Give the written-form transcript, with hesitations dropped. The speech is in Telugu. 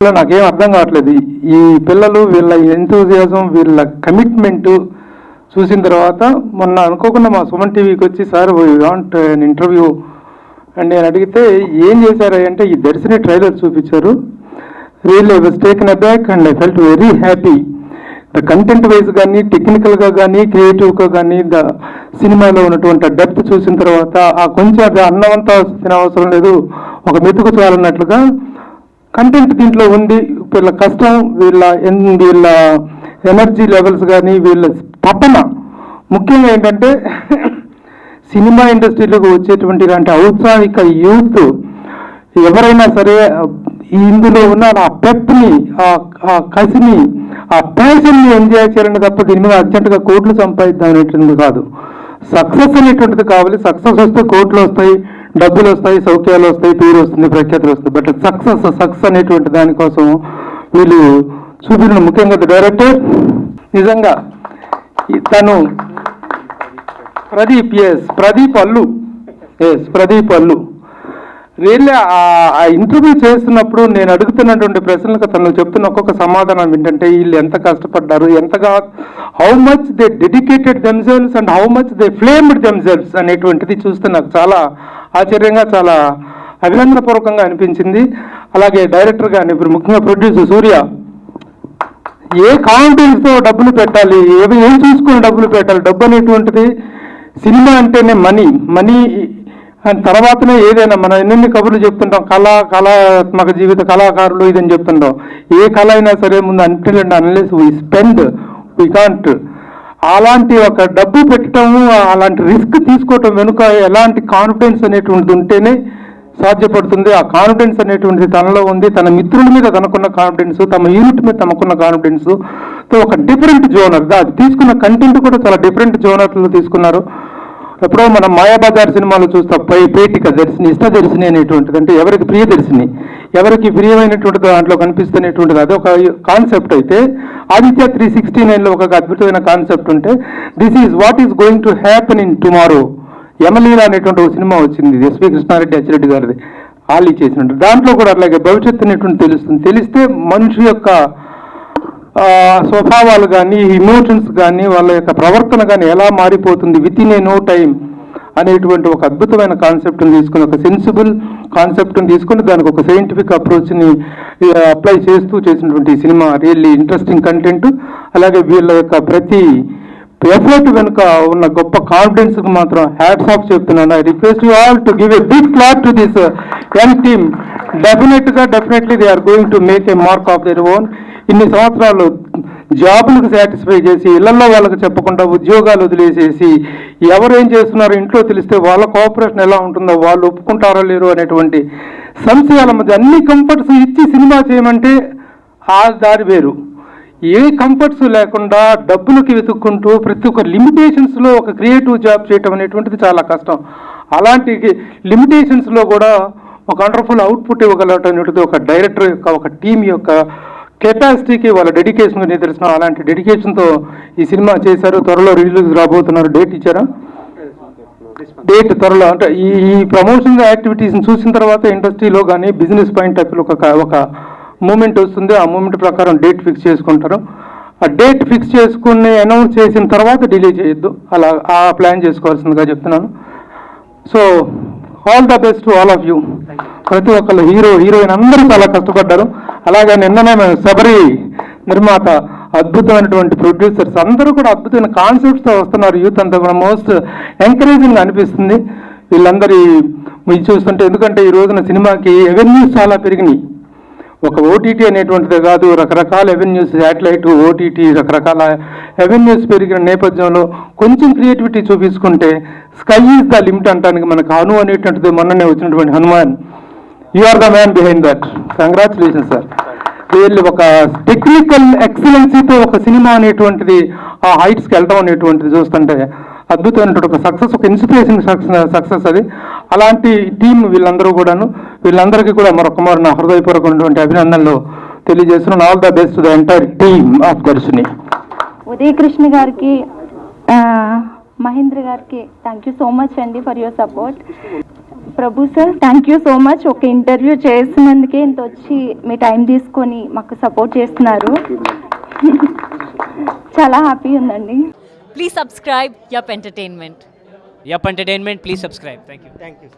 నాకేం అర్థం కావట్లేదు. ఈ పిల్లలు వీళ్ళ ఎంతూజియాజం, వీళ్ళ కమిట్మెంట్ చూసిన తర్వాత మొన్న అనుకోకుండా మా సుమన్ టీవీకి వచ్చి, sir we want an interview and నేను అడిగితే ఏం చేశారంటే ఈ దర్శిని ట్రైలర్ చూపించారు. Really I was taken అబ్యాక్ and I felt very happy. The content wise కానీ, టెక్నికల్గా కానీ, క్రియేటివ్గా కానీ, ద సినిమాలో ఉన్నటువంటి డెప్త్ చూసిన తర్వాత ఆ కొంచెం అది అన్నమంతా తినవసరం లేదు, ఒక మెతుకు చాలన్నట్లుగా కంటెంట్ దీంట్లో ఉంది. వీళ్ళ కష్టం, వీళ్ళ ఎనర్జీ లెవెల్స్ కానీ, వీళ్ళ తపన, ముఖ్యంగా ఏంటంటే సినిమా ఇండస్ట్రీలోకి వచ్చేటువంటి ఇలాంటి ఔత్సాహిక యూత్ ఎవరైనా సరే ఇందులో ఉన్న ఆ పెప్ని, ఆ కసిని, ఆ ప్యాషన్ని ఎంజాయ్ చేయాలని తప్ప దీని మీద అర్జెంటుగా కోట్లు సంపాదిద్దాం అనేటువంటిది కాదు. సక్సెస్ అనేటువంటిది కావాలి. సక్సెస్ వస్తే కోట్లు వస్తాయి, డబ్బులు వస్తాయి, సౌఖ్యాలు వస్తాయి, పేరు వస్తుంది, ప్రఖ్యాతులు వస్తుంది. బట్ సక్సెస్ అనేటువంటి దానికోసం వీళ్ళు చూపిన, ముఖ్యంగా డైరెక్టర్ నిజంగా తను ప్రదీప్ అల్లు రియల్లీ ఆ ఇంటర్వ్యూ చేస్తున్నప్పుడు నేను అడుగుతున్నటువంటి ప్రశ్నలకు తను చెప్తున్న ఒక్కొక్క సమాధానం ఏంటంటే వీళ్ళు ఎంత కష్టపడ్డారు, ఎంతగా, how much they dedicated themselves and how much they flamed themselves అనేటువంటిది చూస్తే నాకు చాలా ఆశ్చర్యంగా, చాలా అభినందనపూర్వకంగా అనిపించింది. అలాగే డైరెక్టర్ కానీ, ఇప్పుడు ముఖ్యంగా ప్రొడ్యూసర్ సూర్య, ఏ కాన్ఫిడెన్స్తో డబ్బులు పెట్టాలి, ఏం చూసుకుని డబ్బులు పెట్టాలి. డబ్బు అనేటువంటిది సినిమా అంటేనే మనీ అండ్ తర్వాతనే ఏదైనా. మనం ఎన్నెన్ని కబుర్లు చెప్తుంటాం, కళాత్మక జీవిత కళాకారులు ఇదని చెప్తుంటాం. ఏ కళ అయినా సరే ముందు until and unless we spend we can't. అలాంటి ఒక డబ్బు పెట్టడము, అలాంటి రిస్క్ తీసుకోవటం వెనుక ఎలాంటి కాన్ఫిడెన్స్ అనేటువంటిది ఉంటేనే సాధ్యపడుతుంది. ఆ కాన్ఫిడెన్స్ అనేటువంటిది తనలో ఉంది. తన మిత్రుల మీద తనకున్న కాన్ఫిడెన్స్, తమ యూనిట్ మీద తనకున్న కాన్ఫిడెన్స్ తో ఒక డిఫరెంట్ జోనర్, అది తీసుకున్న కంటెంట్ కూడా చాలా డిఫరెంట్ జోనర్లో తీసుకున్నారు. ఎప్పుడో మనం మాయాబజార్ సినిమాలో చూస్తాం, పేటిక దర్శిని, ఇష్టదర్శిని అనేటువంటిది, అంటే ఎవరికి ప్రియదర్శిని, ఎవరికి ప్రియమైనటువంటి దాంట్లో కనిపిస్తున్నటువంటిది. అది ఒక కాన్సెప్ట్ అయితే, ఆదిత్య 369లో ఒక అద్భుతమైన కాన్సెప్ట్ ఉంటే, this is what is going to happen in tomorrow. Yamaleela అనేటువంటి ఒక సినిమా వచ్చింది, ఎస్వి కృష్ణారెడ్డి అచ్చిరెడ్డి గారిది, ఆలీ చేసినట్టు. దాంట్లో కూడా అట్లాగే భవిష్యత్తు అనేటువంటి తెలుస్తుంది. తెలిస్తే మనిషి యొక్క స్వభావాలు కానీ, ఇమోషన్స్ కానీ, వాళ్ళ యొక్క ప్రవర్తన కానీ ఎలా మారిపోతుంది within a no time అనేటువంటి ఒక అద్భుతమైన కాన్సెప్ట్ని తీసుకుని, ఒక సెన్సిబుల్ కాన్సెప్ట్ని తీసుకుని దానికి ఒక సైంటిఫిక్ అప్రోచ్ని అప్లై చేస్తూ చేసినటువంటి ఈ సినిమా రియల్లీ ఇంట్రెస్టింగ్ కంటెంట్. అలాగే వీళ్ళ యొక్క ప్రతి ఎఫర్ట్ వెనుక ఉన్న గొప్ప కాన్ఫిడెన్స్కి మాత్రం హ్యాట్స్ ఆఫ్ చెప్తున్నాను. I request you all to give a big clap to this young team. Definitely they are going to make a mark of their own. ఇన్ని సంవత్సరాలు జాబులకు సాటిస్ఫై చేసి, ఇళ్లలో వాళ్ళకి చెప్పకుండా ఉద్యోగాలు వదిలేసేసి, ఎవరు ఏం చేస్తున్నారో ఇంట్లో తెలిస్తే వాళ్ళ కోఆపరేషన్ ఎలా ఉంటుందో, వాళ్ళు ఒప్పుకుంటారో లేరు అనేటువంటి సంశయాల మధ్య అన్ని కంఫర్ట్స్ ఇచ్చి సినిమా చేయమంటే ఆ దారి వేరు. ఏ కంఫర్ట్స్ లేకుండా డబ్బులకి వెతుక్కుంటూ ప్రతి ఒక్క లిమిటేషన్స్లో ఒక క్రియేటివ్ జాబ్ చేయటం అనేటువంటిది చాలా కష్టం. అలాంటి లిమిటేషన్స్లో కూడా ఒక వండర్ఫుల్ అవుట్పుట్ ఇవ్వగలటనేది ఒక డైరెక్టర్ యొక్క, ఒక టీం యొక్క కెపాసిటీకి, వాళ్ళ డెడికేషన్కి నిదర్శనం. అలాంటి డెడికేషన్తో ఈ సినిమా చేశారు. త్వరలో రిలీజ్ రాబోతున్నారు. డేట్ ఇచ్చారా? డేట్ త్వరలో. అంటే ఈ ప్రమోషన్ యాక్టివిటీస్ని చూసిన తర్వాత ఇండస్ట్రీలో కానీ బిజినెస్ పాయింట్ ఆఫ్ ఒక మూమెంట్ వస్తుంది. ఆ మూమెంట్ ప్రకారం డేట్ ఫిక్స్ చేసుకుంటారు. ఆ డేట్ ఫిక్స్ చేసుకుని అనౌన్స్ చేసిన తర్వాత డిలే చేయొద్దు, అలా ఆ ప్లాన్ చేసుకోవాల్సిందిగా చెప్తున్నాను. So all the best to all of you. ప్రతి ఒక్కళ్ళు హీరోయిన్ అందరూ చాలా కష్టపడ్డారు. అలాగే నిన్ననే శబరి నిర్మాత, అద్భుతమైనటువంటి ప్రొడ్యూసర్స్ అందరూ కూడా అద్భుతమైన కాన్సెప్ట్స్తో వస్తున్నారు. యూత్ అంతా కూడా మోస్ట్ ఎంకరేజింగ్ అనిపిస్తుంది వీళ్ళందరి మీరు చూస్తుంటే. ఎందుకంటే ఈ రోజున సినిమాకి ఎవెన్యూస్ చాలా పెరిగినాయి. ఒక ఓటీటీ అనేటువంటిదే కాదు, రకరకాల ఎవెన్యూస్, శాటిలైట్, ఓటీటీ, రకరకాల ఎవెన్యూస్ పెరిగిన నేపథ్యంలో కొంచెం క్రియేటివిటీ చూపించుకుంటే స్కై ఈజ్ ద లిమిట్ అంటానికి మనకు హను అనేటువంటిది మొన్ననే వచ్చినటువంటి Hanuman, you are the man behind that. Congratulation sir. వీళ్ళు ఒక టెక్నికల్ ఎక్సలెన్సీతో ఒక సినిమా అనేటువంటిది ఆ హైట్స్కి వెళ్ళడం అనేటువంటిది చూస్తుంటే అద్భుతమైనటువంటి ఒక సక్సెస్, ఒక ఇన్స్పిరేషన్ సక్సెస్ అది. అలాంటి టీం వీళ్ళందరూ కూడాను, వీళ్ళందరికీ కూడా మరొకమారు నా హృదయపూర్వకమైనటువంటి అభినందనలు తెలియజేస్తున్నాను. All the best the entire team of Darshini. Uday Krishna గారికి, మహేంద్ర గారికి థ్యాంక్ యూ సో మచ్ అండి for your support. Prabhu sir, thank you so much. ఒక ఇంటర్వ్యూ చేసినందుకే ఇంత వచ్చి మీ టైం తీసుకొని మాకు సపోర్ట్ చేస్తున్నారు. చాలా హ్యాపీ ఉందండి. Please subscribe Yup Entertainment. Yup Entertainment, please subscribe. Thank you.